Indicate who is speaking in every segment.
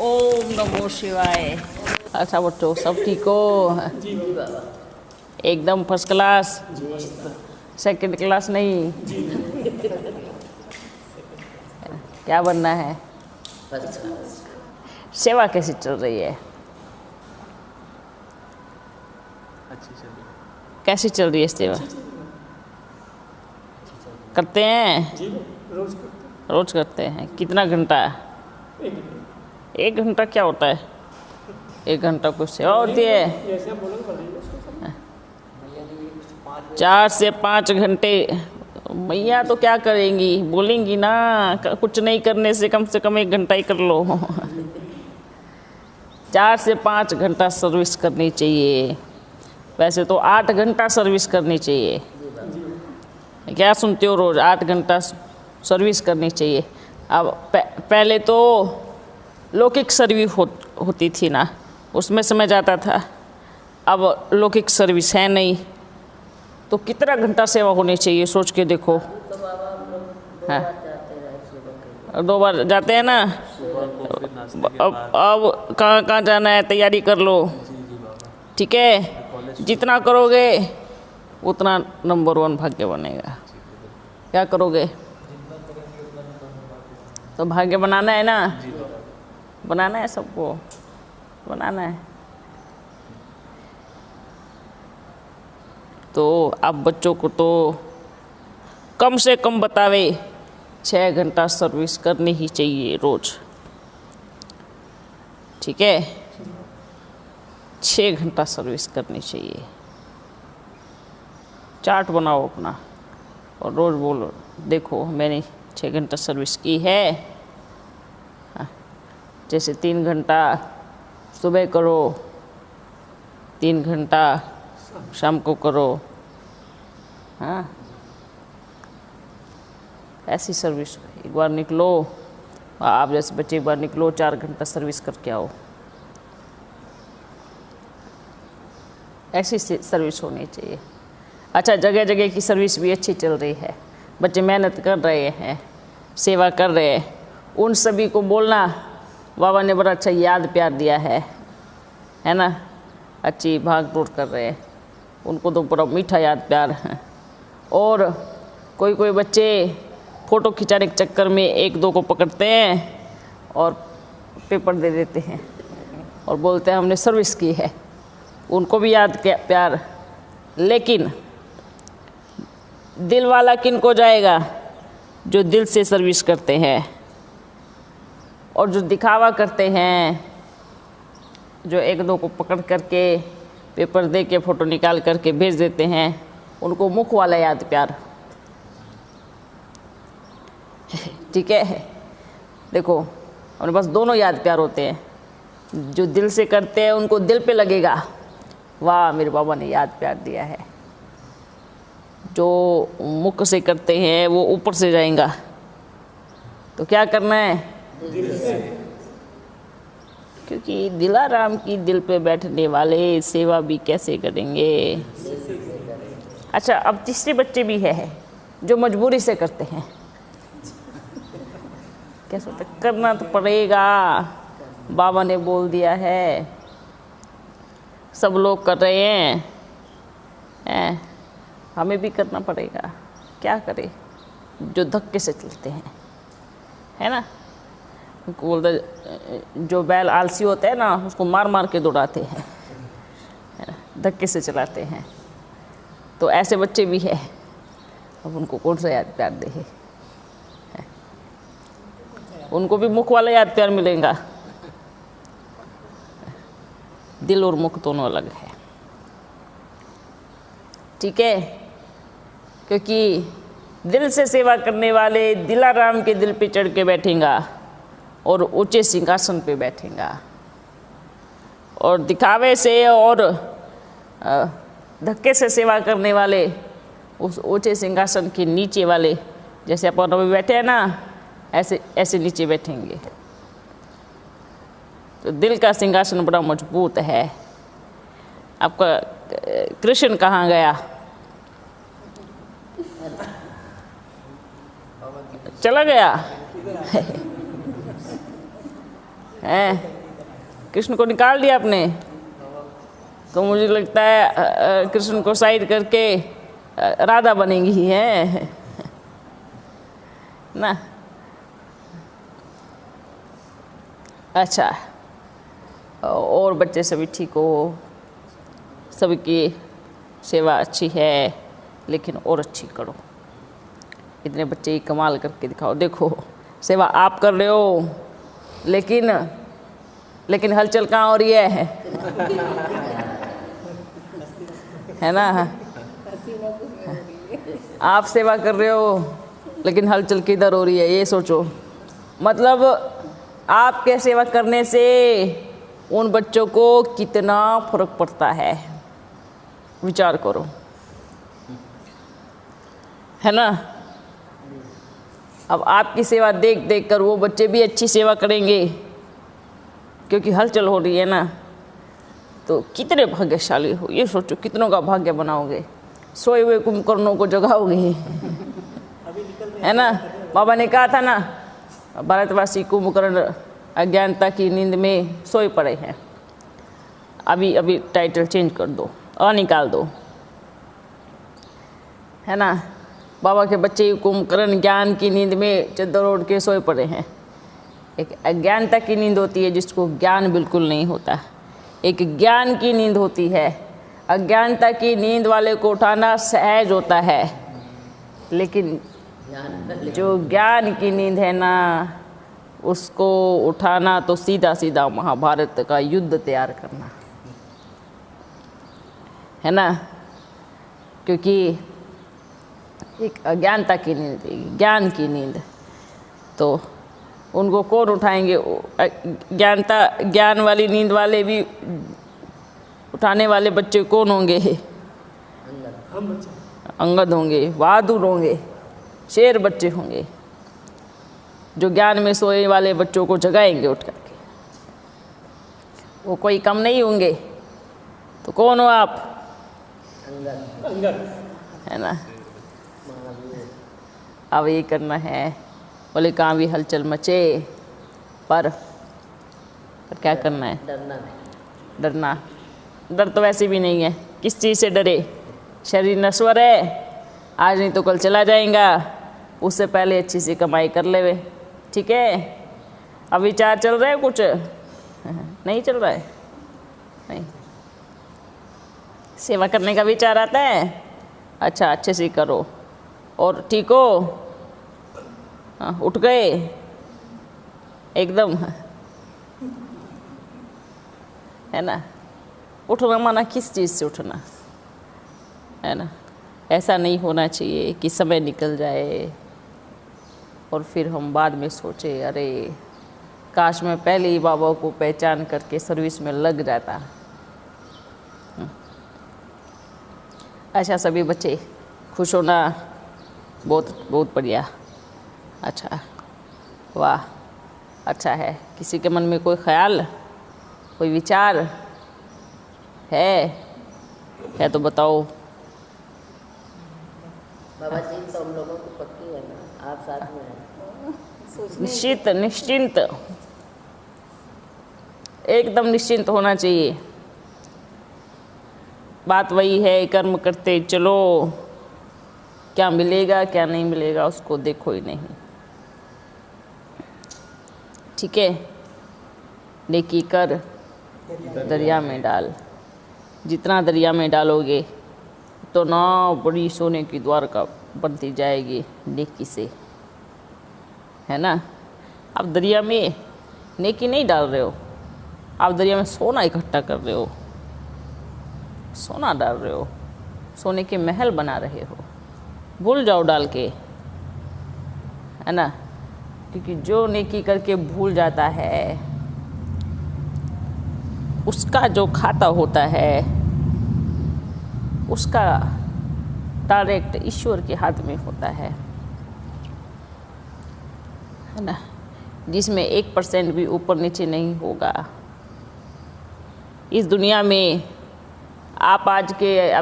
Speaker 1: ओम नमो शिवाय। अच्छा बच्चों, सब ठीक हो?
Speaker 2: जी बाबा।
Speaker 1: एकदम फर्स्ट क्लास? सेकंड क्लास नहीं? क्या बनना है?
Speaker 2: First class.
Speaker 1: सेवा कैसी चल रही है?
Speaker 2: अच्छी चल रही है।
Speaker 1: कैसी चल रही है सेवा? करते हैं?
Speaker 2: जी रोज करते
Speaker 1: रोज करते हैं। कितना घंटा?
Speaker 2: हैं।
Speaker 1: 1 घंटा क्या होता है? 1 घंटा कुछ सेवा होती है?
Speaker 2: जैसे आप बोलोगे बताइए उसको।
Speaker 1: 4 से 5 घंटे। मैया तो क्या करेंगी, बोलेंगी ना, कुछ नहीं करने से कम 1 घंटा ही कर लो। 4 से 5 घंटा सर्विस करनी चाहिए। वैसे तो 8 घंटा सर्विस करनी चाहिए। क्या सुनते हो? रोज़ 8 घंटा सर्विस करनी चाहिए। अब पहले तो लौकिक सर्विस होती थी ना, उसमें समय जाता था। अब लौकिक सर्विस है नहीं, तो कितना घंटा सेवा होनी चाहिए सोच के देखो। हाँ, 2 बार जाते हैं ना। अब कहाँ जाना है, तैयारी कर लो। ठीक है, जितना करोगे उतना नंबर 1 भाग्य बनेगा। क्या करोगे? तो भाग्य बनाना है ना, बनाना है, सबको बनाना है। तो आप बच्चों को तो कम से कम बतावे 6 घंटा सर्विस करनी ही चाहिए रोज। ठीक है, 6 घंटा सर्विस करनी चाहिए। चार्ट बनाओ अपना और रोज़ बोलो, देखो मैंने 6 घंटा सर्विस की है। जैसे 3 घंटा सुबह करो, 3 घंटा शाम को करो। हाँ, ऐसी सर्विस। एक बार निकलो, आप जैसे बच्चे एक बार निकलो, 4 घंटा सर्विस करके आओ। ऐसी सर्विस होनी चाहिए। अच्छा, जगह जगह की सर्विस भी अच्छी चल रही है, बच्चे मेहनत कर रहे हैं, सेवा कर रहे हैं। उन सभी को बोलना बाबा ने बड़ा अच्छा याद प्यार दिया है ना। अच्छी भाग दौड़ कर रहे हैं, उनको तो बड़ा मीठा याद प्यार है। और कोई बच्चे फ़ोटो खिंचाने के चक्कर में 1-2 को पकड़ते हैं और पेपर दे देते हैं और बोलते हैं हमने सर्विस की है। उनको भी याद प्यार। लेकिन दिल वाला किन को जाएगा? जो दिल से सर्विस करते हैं। और जो दिखावा करते हैं, जो 1-2 को पकड़ करके पेपर दे के फ़ोटो निकाल करके भेज देते हैं, उनको मुख वाला याद प्यार। ठीक है, देखो हमारे पास दोनों याद प्यार होते हैं। जो दिल से करते हैं उनको दिल पे लगेगा, वाह मेरे बाबा ने याद प्यार दिया है। जो मुख से करते हैं वो ऊपर से जाएगा। तो क्या करना है?
Speaker 2: दिल से।
Speaker 1: क्योंकि दिलाराम की दिल पे बैठने वाले सेवा भी कैसे करेंगे? अच्छा, अब तीसरे बच्चे भी है जो मजबूरी से करते हैं। कैसे? तो करना तो पड़ेगा, बाबा ने बोल दिया है, सब लोग कर रहे हैं, हमें भी करना पड़ेगा। क्या करें? जो धक्के से चलते हैं, है ना। उनको बोलते जो बैल आलसी होते हैं ना, उसको मार मार के दौड़ाते हैं, धक्के से चलाते हैं। तो ऐसे बच्चे भी हैं। अब उनको कौन सा याद प्यार दे? उनको भी मुख वाला याद प्यार मिलेगा। दिल और मुख दोनों अलग है। ठीक है, क्योंकि दिल से सेवा करने वाले दिलाराम के दिल पे चढ़ के बैठेगा और ऊंचे सिंहासन पे बैठेगा। और दिखावे से और धक्के से सेवा करने वाले उस ऊंचे सिंहासन के नीचे वाले, जैसे अपन अभी बैठे हैं ना, ऐसे नीचे बैठेंगे। तो दिल का सिंहासन बड़ा मजबूत है। आपका कृष्ण कहाँ गया? चला गया? हैं? कृष्ण को निकाल दिया आपने, तो मुझे लगता है कृष्ण को साइड करके राधा बनेंगी है ना। अच्छा, और बच्चे सभी ठीक हो, सबकी सेवा अच्छी है, लेकिन और अच्छी करो। इतने बच्चे कमाल करके दिखाओ। देखो, सेवा आप कर रहे हो, लेकिन हलचल कहाँ हो रही है ना। आप सेवा कर रहे हो, लेकिन हलचल किधर हो रही है, ये सोचो। मतलब आपके सेवा करने से उन बच्चों को कितना फर्क पड़ता है, विचार करो, है ना। अब आपकी सेवा देख देख कर वो बच्चे भी अच्छी सेवा करेंगे, क्योंकि हलचल हो रही है ना। तो कितने भाग्यशाली हो, ये सोचो, कितनों का भाग्य बनाओगे, सोए हुए कुंभकर्णों को जगाओगे, है ना। बाबा ने कहा था ना, भारतवासी कुंभकर्ण अज्ञानता की नींद में सोए पड़े हैं। अभी टाइटल चेंज कर दो और निकाल दो, है ना। बाबा के बच्चे कुंभकर्ण ज्ञान की नींद में चद्दर ओढ़ के सोए पड़े हैं। एक अज्ञानता की नींद होती है जिसको ज्ञान बिल्कुल नहीं होता, एक ज्ञान की नींद होती है। अज्ञानता की नींद वाले को उठाना सहज होता है, लेकिन जो ज्ञान की नींद है ना, उसको उठाना तो सीधा सीधा महाभारत का युद्ध तैयार करना, है ना। क्योंकि एक अज्ञानता की नींद, एक ज्ञान की नींद, तो उनको कौन उठाएंगे। ज्ञान वाली नींद वाले भी उठाने वाले बच्चे कौन होंगे,
Speaker 2: हम बच्चे,
Speaker 1: अंगद होंगे, बहादुर होंगे, शेर बच्चे होंगे, जो ज्ञान में सोए वाले बच्चों को जगाएंगे उठ करके। वो कोई कम नहीं होंगे। तो कौन हो आप,
Speaker 2: अंदर
Speaker 1: है ना। अब ये करना है, बोले कहाँ भी हलचल मचे, पर क्या करना है, डरना। डर तो वैसे भी नहीं है, किस चीज़ से डरे। शरीर नश्वर है, आज नहीं तो कल चला जाएगा, उससे पहले अच्छी सी कमाई कर ले। ठीक है, अब विचार चल रहा है कुछ नहीं चल रहा है, नहीं। सेवा करने का विचार आता है, अच्छा अच्छे से करो। और ठीक हो, हाँ, उठ गए एकदम, है ना। उठना माना किस चीज़ से उठना, है ना। ऐसा नहीं होना चाहिए कि समय निकल जाए और फिर हम बाद में सोचे, अरे काश मैं पहले ही बाबा को पहचान करके सर्विस में लग जाता। अच्छा, सभी बच्चे खुश होना, बहुत बहुत बढ़िया। अच्छा, वाह, अच्छा है। किसी के मन में कोई ख्याल, कोई विचार है तो बताओ।
Speaker 3: बाबा जी तो हम लोगों को पक्की है ना, आप साथ में हैं।
Speaker 1: निश्चिंत, एकदम निश्चिंत होना चाहिए। बात वही है, कर्म करते चलो, क्या मिलेगा क्या नहीं मिलेगा उसको देखो ही नहीं। ठीक है, नेकी कर दरिया में डाल। जितना दरिया में डालोगे तो ना बड़ी सोने की द्वारका बनती जाएगी नेकी से, है ना। आप दरिया में नेकी नहीं डाल रहे हो, आप दरिया में सोना इकट्ठा कर रहे हो, सोना डाल रहे हो, सोने के महल बना रहे हो। भूल जाओ डाल के, है ना। क्योंकि जो नेकी करके भूल जाता है, उसका जो खाता होता है, उसका डायरेक्ट ईश्वर के हाथ में होता है ना। जिसमें 1% भी ऊपर नीचे नहीं होगा। इस दुनिया में आप आज के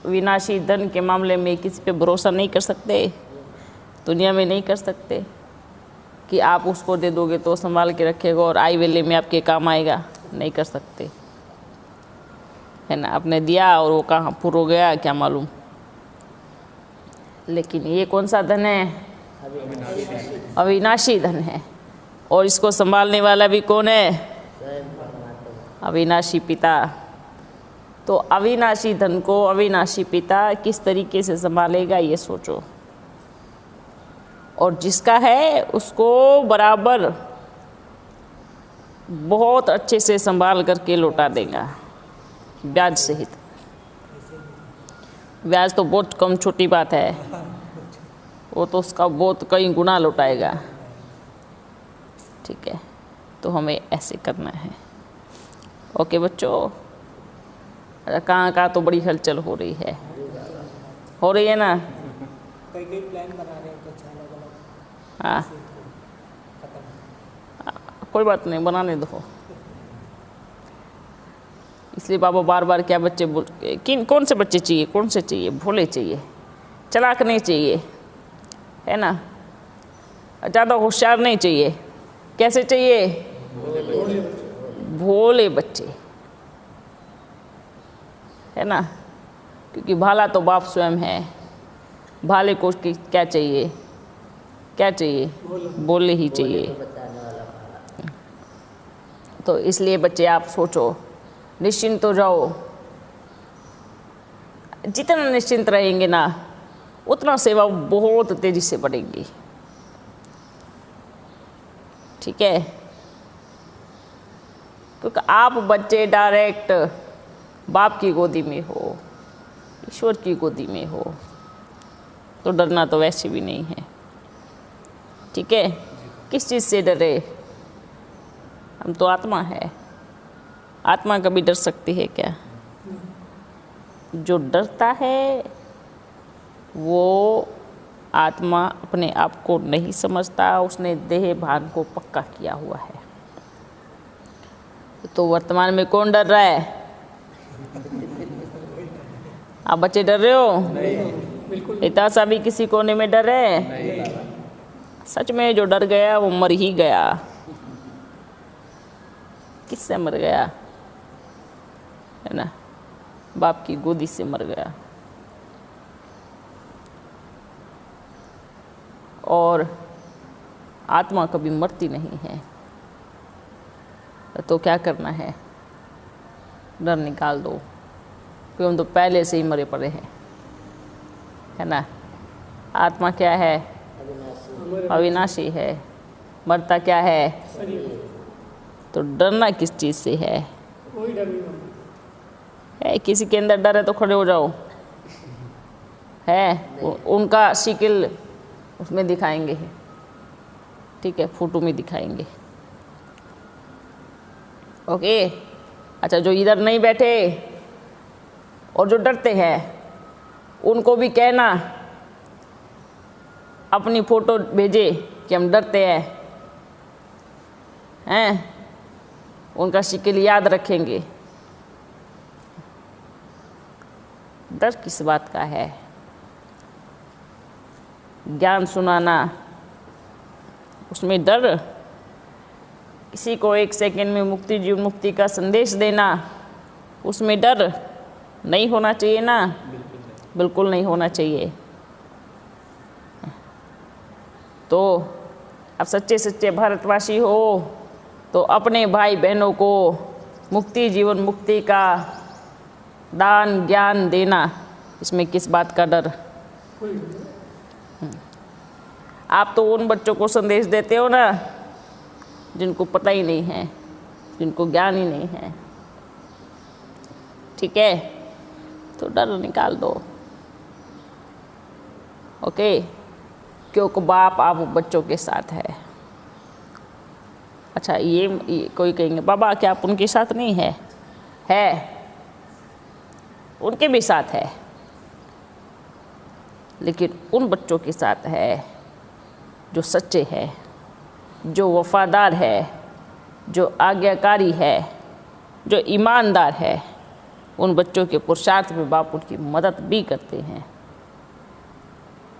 Speaker 1: विनाशी धन के मामले में किसी पे भरोसा नहीं कर सकते, दुनिया में नहीं कर सकते, कि आप उसको दे दोगे तो संभाल के रखेगा और आई वेले में आपके काम आएगा, नहीं कर सकते, है ना। आपने दिया और वो कहाँ पूरा हो गया क्या मालूम। लेकिन ये कौन सा धन है? अविनाशी धन है। और इसको संभालने वाला भी कौन है? अविनाशी पिता। तो अविनाशी धन को अविनाशी पिता किस तरीके से संभालेगा ये सोचो। और जिसका है उसको बराबर बहुत अच्छे से संभाल करके लौटा देगा, ब्याज सहित। ब्याज तो बहुत कम, छोटी बात है, वो तो उसका बहुत कई गुना लौटाएगा। ठीक है, तो हमें ऐसे करना है। ओके बच्चों, कहाँ तो बड़ी हलचल हो रही है ना।
Speaker 2: कई प्लान बना रहे हैं कुछ अलग अलग।
Speaker 1: हाँ, कोई बात नहीं, बनाने दो। इसलिए बाबा बार बार क्या बच्चे कौन से बच्चे चाहिए, कौन से चाहिए? भोले चाहिए, चालाक नहीं चाहिए, है ना। ज़्यादा होशियार नहीं चाहिए। कैसे चाहिए? भोले बच्चे, है ना। क्योंकि भाला तो बाप स्वयं है। भाले को क्या चाहिए? क्या चाहिए? भोले ही चाहिए। तो इसलिए बच्चे आप सोचो, निश्चिंत हो जाओ। जितना निश्चिंत रहेंगे ना, उतना सेवा बहुत तेजी से बढ़ेगी। ठीक है, क्योंकि आप बच्चे डायरेक्ट बाप की गोदी में हो, ईश्वर की गोदी में हो, तो डरना तो वैसे भी नहीं है। ठीक है, किस चीज़ से डरे? हम तो आत्मा है। आत्मा कभी डर सकती है क्या? जो डरता है वो आत्मा अपने आप को नहीं समझता, उसने देह भान को पक्का किया हुआ है। तो वर्तमान में कौन डर रहा है? आप बच्चे डर रहे हो? नहीं, इतना सा भी किसी कोने में डर है? सच में जो डर गया वो मर ही गया। किससे मर गया? है ना, बाप की गोदी से मर गया। और आत्मा कभी मरती नहीं है। तो क्या करना है? डर निकाल दो, क्योंकि हम तो पहले से ही मरे पड़े हैं, है ना। आत्मा क्या है? अविनाशी है। मरता क्या है? तो डरना किस चीज़ से है?
Speaker 2: कोई डर नहीं
Speaker 1: है किसी के अंदर डर है तो खड़े हो जाओ। है उनका शिकिल उसमें दिखाएंगे, ठीक है, फोटो में दिखाएंगे। ओके, अच्छा, जो इधर नहीं बैठे और जो डरते हैं उनको भी कहना अपनी फ़ोटो भेजे कि हम डरते हैं, उनका शिकिल याद रखेंगे। डर किस बात का है? ज्ञान सुनाना, उसमें डर? किसी को 1 सेकंड में मुक्ति जीवन मुक्ति का संदेश देना, उसमें डर नहीं होना चाहिए ना। बिल्कुल नहीं होना चाहिए। तो अब सच्चे सच्चे भारतवासी हो तो अपने भाई बहनों को मुक्ति जीवन मुक्ति का दान ज्ञान देना, इसमें किस बात का डर? आप तो उन बच्चों को संदेश देते हो ना जिनको पता ही नहीं है, जिनको ज्ञान ही नहीं है। ठीक है, तो डर निकाल दो। ओके, क्योंकि बाप आप बच्चों के साथ है। अच्छा, ये कोई कहेंगे बाबा क्या आप उनके साथ नहीं है? है, उनके भी साथ है, लेकिन उन बच्चों के साथ है जो सच्चे हैं, जो वफादार है, जो आज्ञाकारी है, जो ईमानदार है। उन बच्चों के पुरुषार्थ में बाप उनकी मदद भी करते हैं।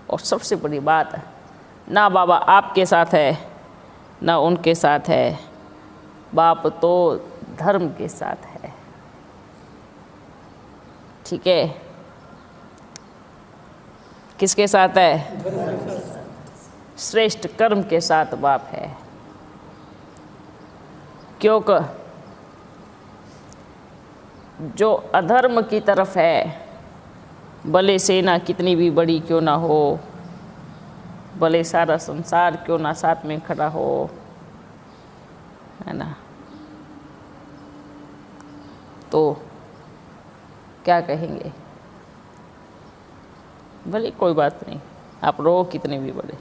Speaker 1: और सबसे बड़ी बात, ना बाबा आपके साथ है ना उनके साथ है, बाप तो धर्म के साथ है। ठीक है, किसके साथ है? श्रेष्ठ कर्म के साथ बाप है। क्योंकि जो अधर्म की तरफ है, भले सेना कितनी भी बड़ी क्यों ना हो, भले सारा संसार क्यों ना साथ में खड़ा हो, है ना, तो क्या कहेंगे? भले कोई बात नहीं, आप रो कितने भी बड़े,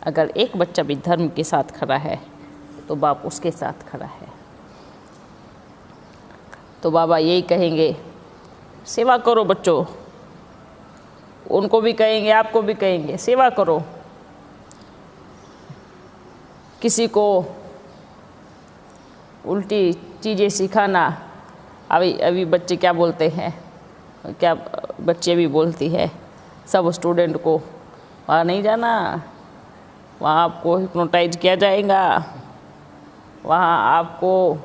Speaker 1: अगर एक बच्चा भी धर्म के साथ खड़ा है तो बाप उसके साथ खड़ा है। तो बाबा यही कहेंगे, सेवा करो बच्चों। उनको भी कहेंगे, आपको भी कहेंगे, सेवा करो। किसी को उल्टी चीज़ें सिखाना, अभी बच्चे क्या बोलते हैं, क्या बच्चे भी बोलती है सब स्टूडेंट को, वहाँ नहीं जाना, वहाँ आपको हिप्नोटाइज किया जाएगा, वहाँ आपको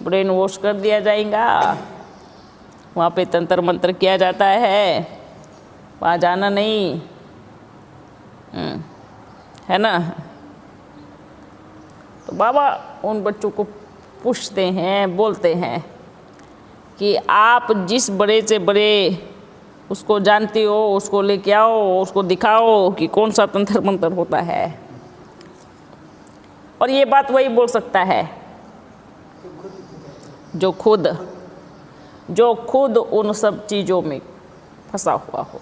Speaker 1: ब्रेन वॉश कर दिया जाएगा, वहाँ पे तंत्र मंत्र किया जाता है, वहाँ जाना नहीं, है ना। तो बाबा उन बच्चों को पूछते हैं, बोलते हैं कि आप जिस बड़े से बड़े उसको जानते हो, उसको लेके आओ, उसको दिखाओ कि कौन सा तंत्र मंत्र होता है। और ये बात वही बोल सकता है जो खुद उन सब चीज़ों में फंसा हुआ हो।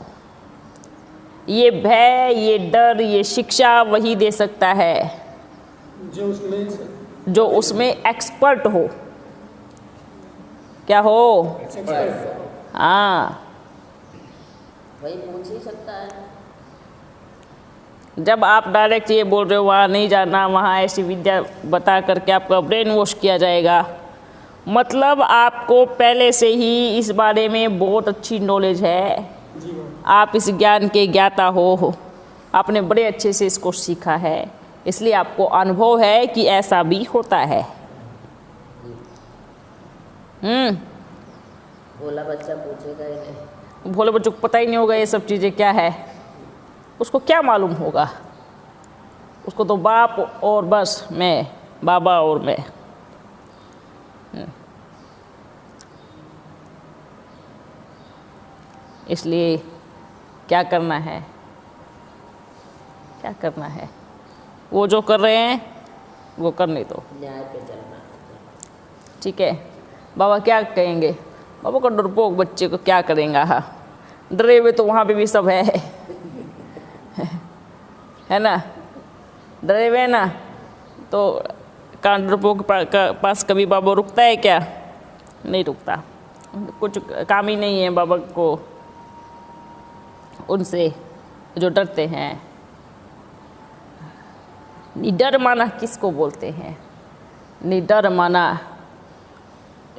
Speaker 1: ये भय, ये डर, ये शिक्षा वही दे सकता है जो उसमें एक्सपर्ट हो। क्या हो? हाँ,
Speaker 3: वही पूछ ही सकता है।
Speaker 1: जब आप डायरेक्ट ये बोल रहे हो वहाँ नहीं जाना, वहाँ ऐसी विद्या बता करके आपका ब्रेन वॉश किया जाएगा, मतलब आपको पहले से ही इस बारे में बहुत अच्छी नॉलेज है, आप इस ज्ञान के ज्ञाता हो, आपने बड़े अच्छे से इसको सीखा है, इसलिए आपको अनुभव है कि ऐसा भी होता है।
Speaker 3: भोला बच्चा पूछेगा ही नहीं।
Speaker 1: भोले बच्चों को पता ही नहीं होगा ये सब चीज़ें क्या है, उसको क्या मालूम होगा? उसको तो बाप और बस मैं, बाबा और मैं। इसलिए क्या करना है, क्या करना है, वो जो कर रहे हैं वो करने दो,
Speaker 3: न्याय पे चलना।
Speaker 1: ठीक है। बाबा क्या कहेंगे? बाबा का डरपोक बच्चे को क्या करेंगे? हाँ, डरे हुए तो वहाँ पे भी सब है ना, डरे हुए ना, तो कान डरपोक के पास कभी बाबा रुकता है क्या? नहीं रुकता, कुछ काम ही नहीं है बाबा को उनसे जो डरते हैं। निडर माना किसको बोलते हैं? निडर माना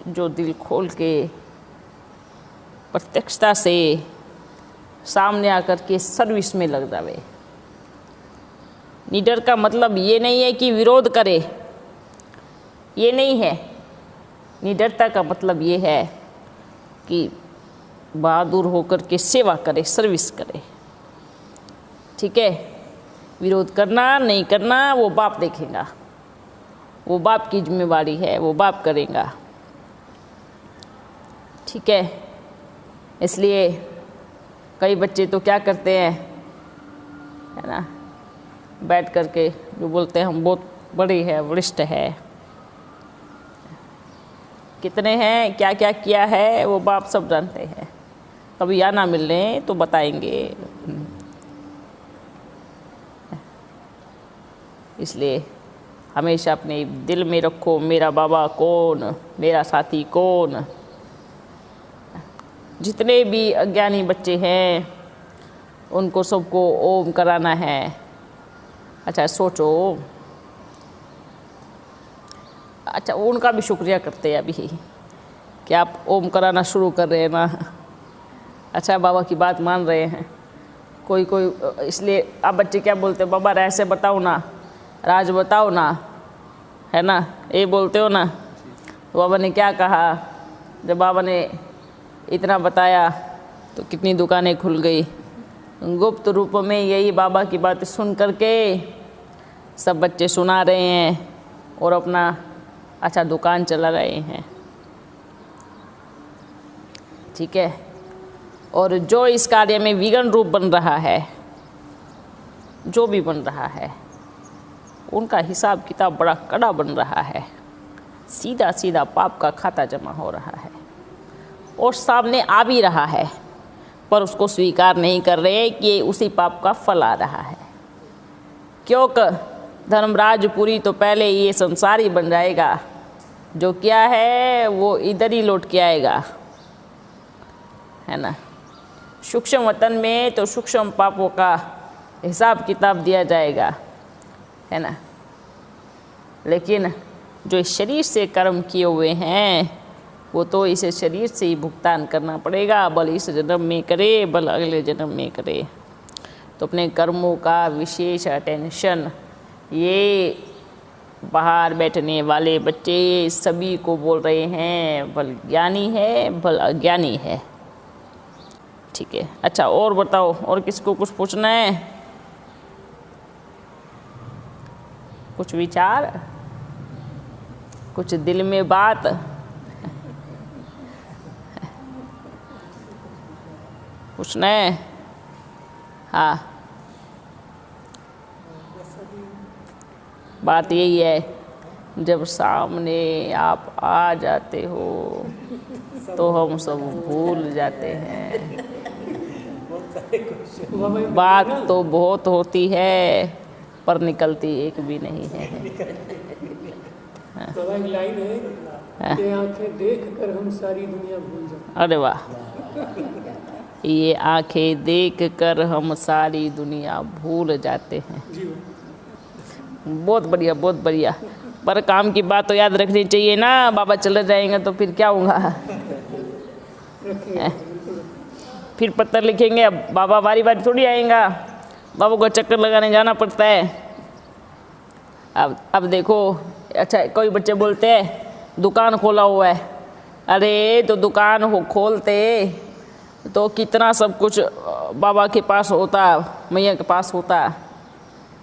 Speaker 1: जो दिल खोल के प्रत्यक्षता से सामने आकर के सर्विस में लग जावे। निडर का मतलब ये नहीं है कि विरोध करे, ये नहीं है। निडरता का मतलब ये है कि बहादुर होकर के सेवा करे, सर्विस करे। ठीक है, विरोध करना नहीं करना वो बाप देखेगा, वो बाप की जिम्मेवारी है, वो बाप करेगा। ठीक है, इसलिए कई बच्चे तो क्या करते हैं, है ना, बैठ करके जो बोलते हैं हम बहुत बड़े हैं, वरिष्ठ है, कितने हैं, क्या क्या किया है, वो बाप सब जानते हैं। कभी आना मिलने तो बताएंगे। इसलिए हमेशा अपने दिल में रखो, मेरा बाबा कौन, मेरा साथी कौन। जितने भी अज्ञानी बच्चे हैं उनको सबको ओम कराना है। अच्छा सोचो, अच्छा उनका भी शुक्रिया करते हैं अभी कि आप ओम कराना शुरू कर रहे हैं ना। अच्छा बाबा की बात मान रहे हैं, कोई कोई इसलिए अब बच्चे क्या बोलते हैं, बाबा रहस्य बताओ ना, राज बताओ ना, है ना, ये बोलते हो ना। तो बाबा ने क्या कहा, जब बाबा ने इतना बताया तो कितनी दुकानें खुल गई। गुप्त रूप में यही बाबा की बातें सुन करके सब बच्चे सुना रहे हैं और अपना अच्छा दुकान चला रहे हैं। ठीक है। और जो इस कार्य में विघ्न रूप बन रहा है, जो भी बन रहा है, उनका हिसाब किताब बड़ा कड़ा बन रहा है। सीधा सीधा पाप का खाता जमा हो रहा है और सामने आ भी रहा है, पर उसको स्वीकार नहीं कर रहे कि उसी पाप का फल आ रहा है। क्योंकि धर्मराजपुरी तो पहले ये संसारी बन जाएगा, जो क्या है वो इधर ही लौट के आएगा, है ना। सूक्ष्म वतन में तो सूक्ष्म पापों का हिसाब किताब दिया जाएगा, है ना। लेकिन जो इस शरीर से कर्म किए हुए हैं वो तो इसे शरीर से ही भुगतान करना पड़ेगा, भल इस जन्म में करे भल अगले जन्म में करे। तो अपने कर्मों का विशेष अटेंशन ये बाहर बैठने वाले बच्चे सभी को बोल रहे हैं, भल ज्ञानी है भल अज्ञानी है। ठीक है। अच्छा, और बताओ, और किसको कुछ पूछना है? कुछ विचार, कुछ दिल में बात? पूछना है? हाँ, बात यही है, जब सामने आप आ जाते हो तो हम सब भूल जाते हैं। बात तो बहुत होती है पर निकलती एक भी नहीं है।
Speaker 4: तो एक लाइन है कि आंखें देख कर हम सारी दुनिया भूल जाते।
Speaker 1: अरे वाह, ये आंखें देख कर हम सारी दुनिया भूल जाते हैं। बहुत बढ़िया, बहुत बढ़िया। पर काम की बात तो याद रखनी चाहिए ना, बाबा चले जाएंगे तो फिर क्या होगा? फिर पत्र लिखेंगे, अब बाबा बारी बारी थोड़ी आएगा, बाबा को चक्कर लगाने जाना पड़ता है। अब देखो, अच्छा कोई बच्चे बोलते हैं दुकान खोला हुआ है। अरे तो दुकान हो खोलते तो कितना सब कुछ बाबा के पास होता, मैया के पास होता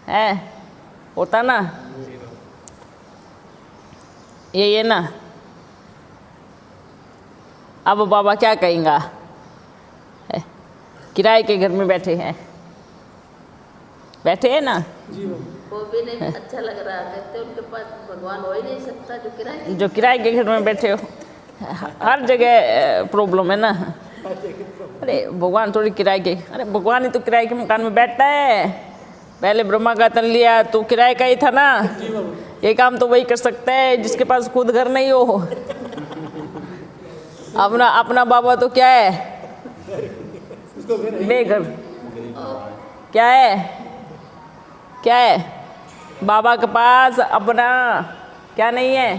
Speaker 1: है, होता ना। यही है ना। अब बाबा क्या कहेंगा, किराए के घर में बैठे हैं, बैठे हैं ना।
Speaker 3: वो भी नहीं अच्छा लग रहा, कहते उनके पास भगवान हो ही नहीं सकता
Speaker 1: जो किराए के घर में बैठे हो। हर जगह प्रॉब्लम है ना। अरे भगवान थोड़ी किराए के, अरे भगवान ही तो किराए के मकान में बैठता है। पहले ब्रह्मा का तन लिया तो किराए का ही था ना। ये काम तो वही कर सकता है जिसके पास खुद घर नहीं हो। अपना बाबा तो क्या है, बेघर। क्या है, क्या है? बाबा के पास अपना क्या नहीं है,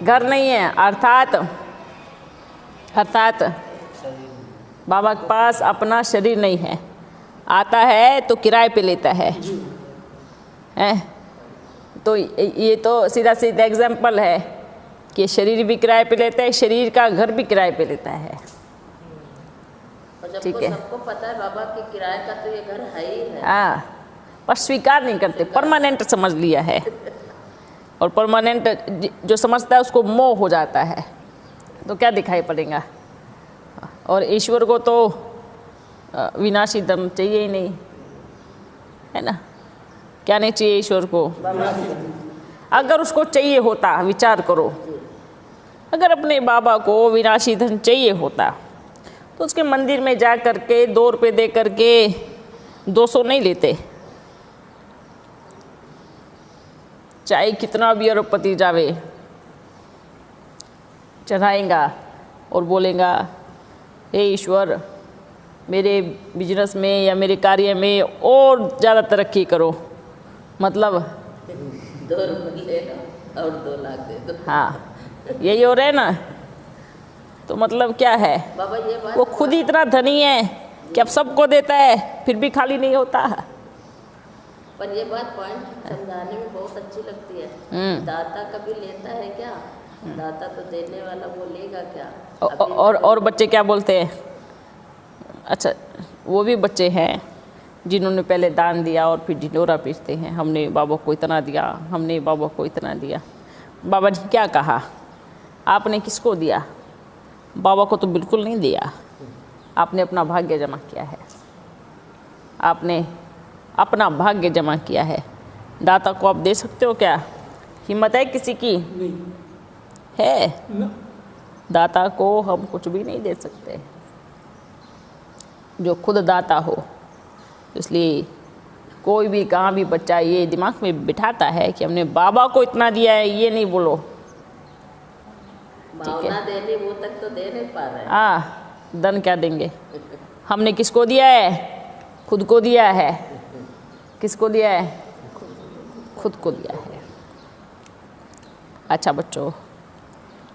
Speaker 1: घर नहीं है। अर्थात बाबा के पास अपना शरीर नहीं है। आता है तो किराए पे लेता है, तो ये तो सीधा सीधा एग्जाम्पल है कि शरीर भी किराए पे लेता है, शरीर का घर भी किराए पे लेता है। ठीक है,
Speaker 3: सबको पता है बाबा के किराए का तो ये घर है ही है।
Speaker 1: हाँ, पर स्वीकार नहीं करते, परमानेंट समझ लिया है। और परमानेंट जो समझता है उसको मोह हो जाता है, तो क्या दिखाई पड़ेगा। और ईश्वर को तो विनाशी धर्म चाहिए ही नहीं, है ना। क्या नहीं चाहिए ईश्वर को? अगर उसको चाहिए होता, विचार करो, अगर अपने बाबा को विनाशी धन चाहिए होता तो उसके मंदिर में जा करके 2 रुपये दे करके 200 नहीं लेते। चाहे कितना भी अरबपति जावे, चढ़ाएगा और बोलेगा, हे ईश्वर मेरे बिजनेस में या मेरे कार्य में और ज़्यादा तरक्की करो। मतलब
Speaker 3: 2 रुपये ले लो और 2 लाख दे दो।
Speaker 1: हाँ, यही हो रहा है ना। तो मतलब क्या है,
Speaker 3: बाबा ये बात
Speaker 1: वो खुद ही इतना धनी है कि अब सबको देता है फिर भी खाली नहीं होता।
Speaker 3: पर ये बात पॉइंट समझाने में बहुत अच्छी लगती है। दाता कभी लेता है क्या? दाता तो देने वाला, वो लेगा क्या?
Speaker 1: और बच्चे क्या बोलते हैं? अच्छा, वो भी बच्चे हैं जिन्होंने पहले दान दिया और फिर ढिंढोरा पीटते हैं, हमने बाबा को इतना दिया, हमने बाबा को इतना दिया। बाबा ने क्या कहा? आपने किसको दिया? बाबा को तो बिल्कुल नहीं दिया। आपने अपना भाग्य जमा किया है, आपने अपना भाग्य जमा किया है। दाता को आप दे सकते हो क्या? हिम्मत है किसी की?
Speaker 4: नहीं
Speaker 1: है?
Speaker 4: ना।
Speaker 1: दाता को हम कुछ भी नहीं दे सकते जो खुद दाता हो। इसलिए कोई भी कहाँ भी बच्चा ये दिमाग में बिठाता है कि हमने बाबा को इतना दिया है, ये नहीं बोलो।
Speaker 3: भावना देनी वो तक तो दे नहीं पा रहे हैं।
Speaker 1: हाँ, धन क्या देंगे? हमने किसको दिया है? खुद को दिया है। किसको दिया है? खुद को दिया है। अच्छा बच्चों,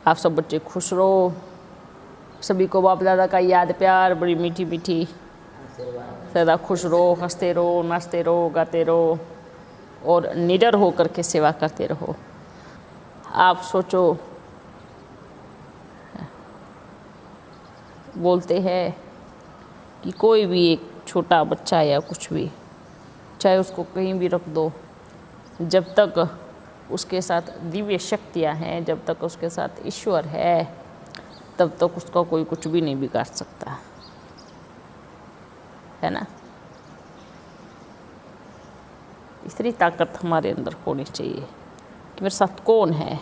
Speaker 1: आप सब बच्चे खुश रहो। सभी को बाप दादा का याद प्यार, बड़ी मीठी मीठी। सदा खुश रहो, हंसते रहो, नाचते रहो, गाते रहो और निडर हो करके सेवा करते रहो। आप सोचो, बोलते हैं कि कोई भी एक छोटा बच्चा या कुछ भी, चाहे उसको कहीं भी रख दो, जब तक उसके साथ दिव्य शक्तियाँ हैं, जब तक उसके साथ ईश्वर है, तब तक उसका कोई कुछ भी नहीं बिगाड़ सकता है ना। इतनी ताकत हमारे अंदर होनी चाहिए कि मेरे साथ कौन है,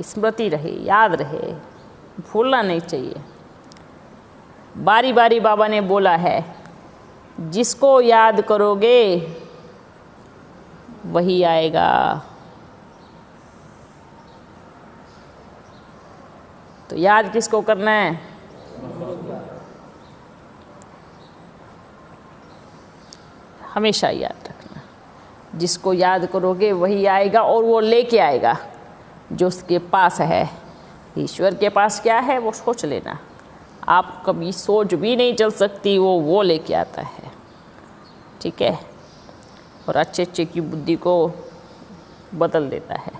Speaker 1: स्मृति रहे, याद रहे, भूलना नहीं चाहिए। बारी बारी बाबा ने बोला है, जिसको याद करोगे वही आएगा। तो याद किसको करना है? हमेशा याद रखना, जिसको याद करोगे वही आएगा और वो लेके आएगा जो उसके पास है। ईश्वर के पास क्या है वो सोच लेना, आप कभी सोच भी नहीं चल सकती, वो लेके आता है। ठीक है? और अच्छे अच्छे की बुद्धि को बदल देता है,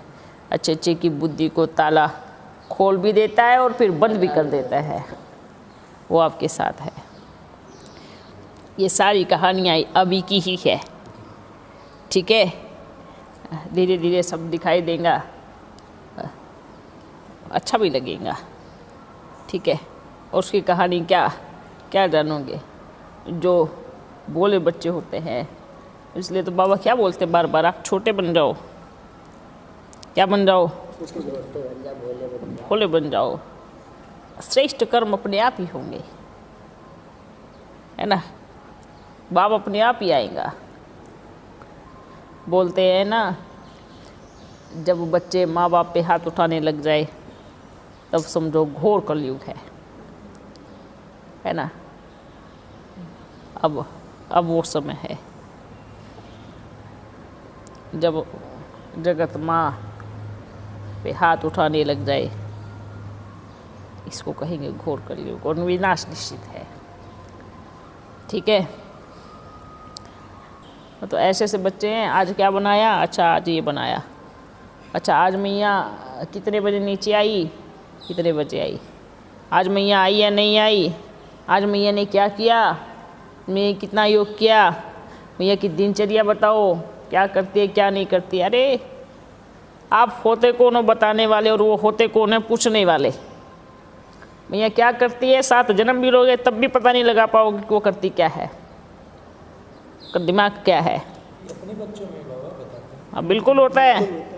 Speaker 1: अच्छे अच्छे की बुद्धि को ताला खोल भी देता है और फिर बंद भी कर देता है। वो आपके साथ है। ये सारी कहानियाँ अभी की ही है। ठीक है? धीरे धीरे सब दिखाई देगा, अच्छा भी लगेगा। ठीक है? और उसकी कहानी क्या क्या जानोगे? जो बोले बच्चे होते हैं, इसलिए तो बाबा क्या बोलते हैं बार बार, आप छोटे बन जाओ। क्या बन जाओ? भोले बन जाओ। श्रेष्ठ कर्म अपने आप ही होंगे, है ना। बाप अपने आप ही आएगा। बोलते हैं ना, जब बच्चे माँ बाप पे हाथ उठाने लग जाए तब समझो घोर कलयुग है ना। अब वो समय है जब जगत माँ पे हाथ उठाने लग जाए, इसको कहेंगे घोर कलयुग और विनाश निश्चित है। ठीक है? तो ऐसे ऐसे बच्चे हैं। आज क्या बनाया? अच्छा आज ये बनाया। अच्छा आज मैया कितने बजे नीचे आई, कितने बजे आई, आज मैया आई या नहीं आई, आज मैया ने क्या किया, मैया कितना योग किया, मैया की दिनचर्या बताओ, क्या करती है क्या नहीं करती। अरे आप होते कौन हो बताने वाले, और वो होते कौन है पूछने वाले। मैया क्या करती है, 7 जन्म भी लोगे तब भी पता नहीं लगा पाओगे कि वो करती क्या है, उसका दिमाग क्या है।
Speaker 2: अपने बच्चों में बाबा बताते हैं।
Speaker 1: हाँ बिल्कुल होता है।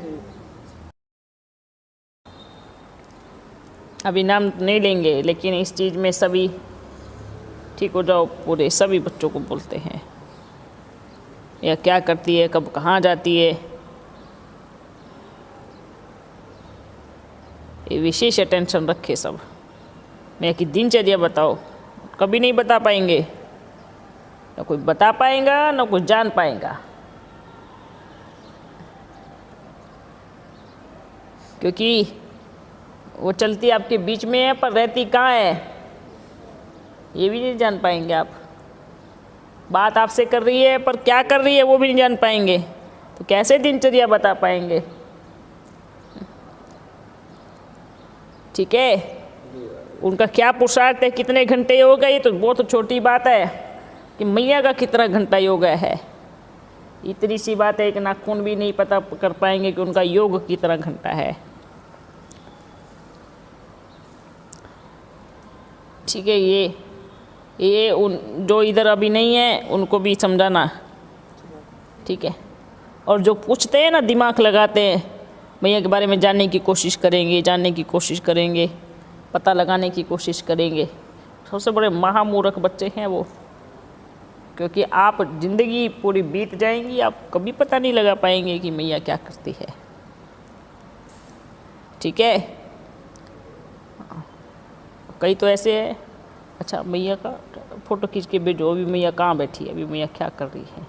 Speaker 1: अभी नाम नहीं लेंगे, लेकिन इस चीज़ में सभी ठीक हो जाओ, पूरे सभी बच्चों को बोलते हैं या क्या करती है, कब कहाँ जाती है, ये विशेष अटेंशन रखे सब। मैं कि दिनचर्या बताओ, कभी नहीं बता पाएंगे, ना कोई बता पाएगा ना कोई जान पाएगा, क्योंकि वो चलती आपके बीच में है पर रहती कहाँ है, ये भी नहीं जान पाएंगे आप। बात आपसे कर रही है पर क्या कर रही है वो भी नहीं जान पाएंगे, तो कैसे दिनचर्या बता पाएंगे? ठीक है, उनका क्या पुरुषार्थ है, कितने घंटे योग है, ये तो बहुत छोटी बात है कि मैया का कितना घंटा योग है। इतनी सी बात है कि नाखून भी नहीं पता कर पाएंगे कि उनका योग कितना घंटा है। ठीक है, ये उन जो इधर अभी नहीं है उनको भी समझाना। ठीक है, और जो पूछते हैं ना, दिमाग लगाते हैं, मैया के बारे में जानने की कोशिश करेंगे, पता लगाने की कोशिश करेंगे, सबसे बड़े महामूर्ख बच्चे हैं वो। क्योंकि आप ज़िंदगी पूरी बीत जाएंगी, आप कभी पता नहीं लगा पाएंगे कि मैया क्या करती है। ठीक है, कई तो ऐसे है, अच्छा मैया का फ़ोटो खींच के भेजो, अभी मैया कहाँ बैठी है, अभी मैया क्या कर रही है।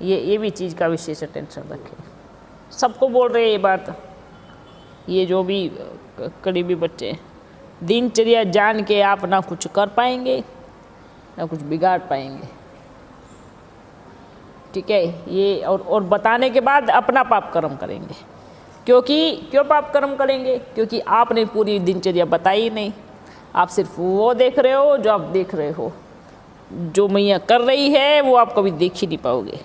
Speaker 1: ये भी चीज़ का विशेष अटेंशन रखें। सबको बोल रहे हैं ये बात, ये जो भी करीबी बच्चे हैं। दिनचर्या जान के आप ना कुछ कर पाएंगे ना कुछ बिगाड़ पाएंगे। ठीक है, ये और बताने के बाद अपना पाप कर्म करेंगे। क्यों पाप कर्म करेंगे? क्योंकि आपने पूरी दिनचर्या बताई नहीं, आप सिर्फ वो देख रहे हो जो आप देख रहे हो। जो मैया कर रही है वो आप कभी देख ही नहीं पाओगे।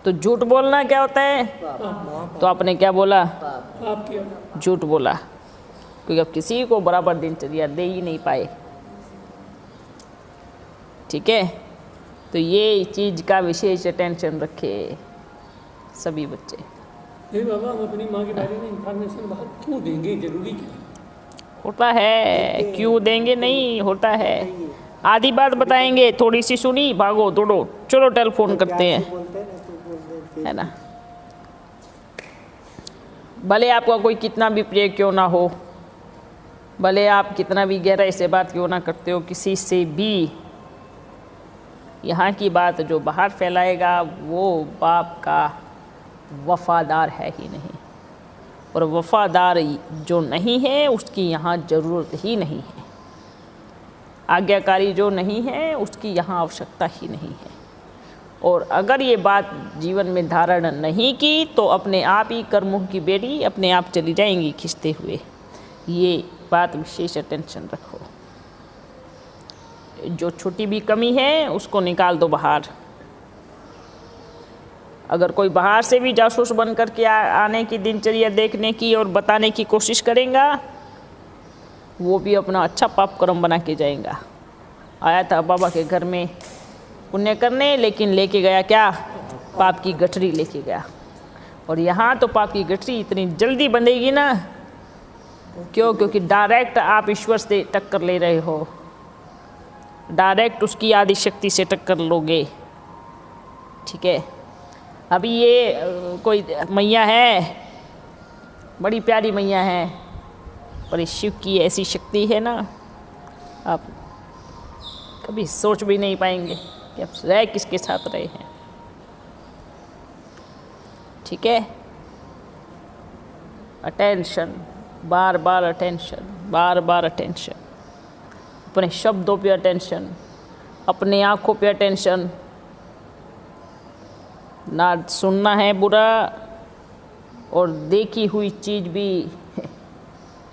Speaker 1: तो झूठ बोलना क्या होता है? तो आपने क्या बोला? झूठ बोला, क्योंकि आप किसी को बराबर दिनचर्या दे ही नहीं पाए। ठीक है, तो ये चीज़ का विशेष अटेंशन रखे सभी बच्चे।
Speaker 4: नहीं बाबा, हम अपनी माँ के बारे में इंफॉर्मेशन बाहर क्यों देंगे? जरूरी क्या
Speaker 1: होता है? क्यों देंगे? नहीं होता है। आधी बात बताएंगे, थोड़ी सी सुनी, भागो दौड़ो, चलो टेलीफोन करते हैं, है ना। भले आपका कोई कितना भी प्रिय क्यों ना हो, भले आप कितना भी गहराई से बात क्यों ना करते हो किसी से भी, यहाँ की बात जो बाहर फैलाएगा वो बाप का वफादार है ही नहीं, और वफादार जो नहीं है उसकी यहाँ ज़रूरत ही नहीं है। आज्ञाकारी जो नहीं है उसकी यहाँ आवश्यकता ही नहीं है। और अगर ये बात जीवन में धारण नहीं की तो अपने आप ही कर्मों की बेड़ी अपने आप चली जाएंगी खिंचते हुए। ये बात विशेष अटेंशन रखो। जो छोटी भी कमी है उसको निकाल दो बाहर। अगर कोई बाहर से भी जासूस बन कर के आने की दिनचर्या देखने की और बताने की कोशिश करेगा, वो भी अपना अच्छा पाप कर्म बना के जाएगा। आया था बाबा के घर में पुण्य करने, लेकिन लेके गया क्या? पाप की गठरी लेके गया। और यहाँ तो पाप की गठरी इतनी जल्दी बंधेगी ना, क्यों? क्योंकि डायरेक्ट आप ईश्वर से टक्कर ले रहे हो, डायरेक्ट उसकी आदि शक्ति से टक्कर लोगे। ठीक है, अभी ये कोई मैया है, बड़ी प्यारी मैया है, पर इस शिव की ऐसी शक्ति है ना, आप कभी सोच भी नहीं पाएंगे कि आप रह किसके साथ रहे हैं। ठीक है, अटेंशन, बार बार अटेंशन, बार बार अटेंशन। अपने शब्दों पे अटेंशन, अपने आँखों पे अटेंशन। ना सुनना है बुरा, और देखी हुई चीज़ भी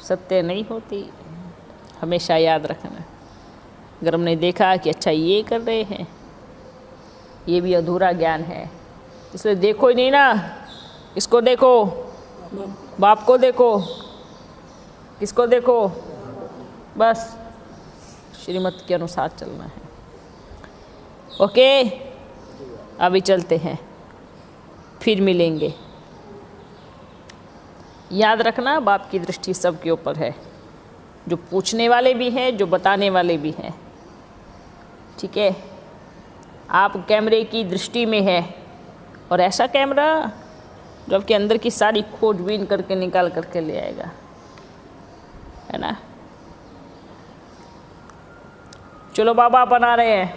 Speaker 1: सत्य नहीं होती, हमेशा याद रखना। अगर हमने देखा कि अच्छा ये कर रहे हैं, ये भी अधूरा ज्ञान है, इसलिए देखो ही नहीं ना, इसको देखो, बाप को देखो, किसको देखो, बस श्रीमत के अनुसार चलना है। ओके, अभी चलते हैं, फिर मिलेंगे। याद रखना, बाप की दृष्टि सबके ऊपर है, जो पूछने वाले भी हैं, जो बताने वाले भी हैं। ठीक है, आप कैमरे की दृष्टि में है, और ऐसा कैमरा जो आपके अंदर की सारी खोजबीन करके निकाल करके ले आएगा, है ना। चलो बाबा बना रहे हैं,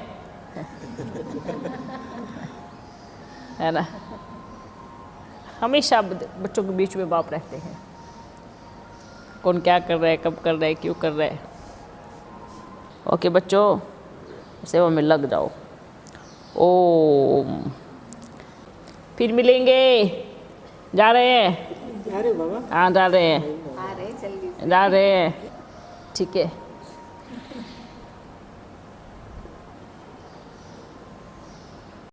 Speaker 1: है ना। हमेशा बच्चों के बीच में बाप रहते हैं, कौन क्या कर रहा है, कब कर रहा है, क्यों कर रहा है। ओके बच्चों, सेवा में लग जाओ। ओम। फिर मिलेंगे। जा रहे हैं?
Speaker 2: अरे बाबा
Speaker 1: हाँ जा रहे हैं,
Speaker 3: आ रहे जल्दी
Speaker 1: जा रहे हैं। ठीक है।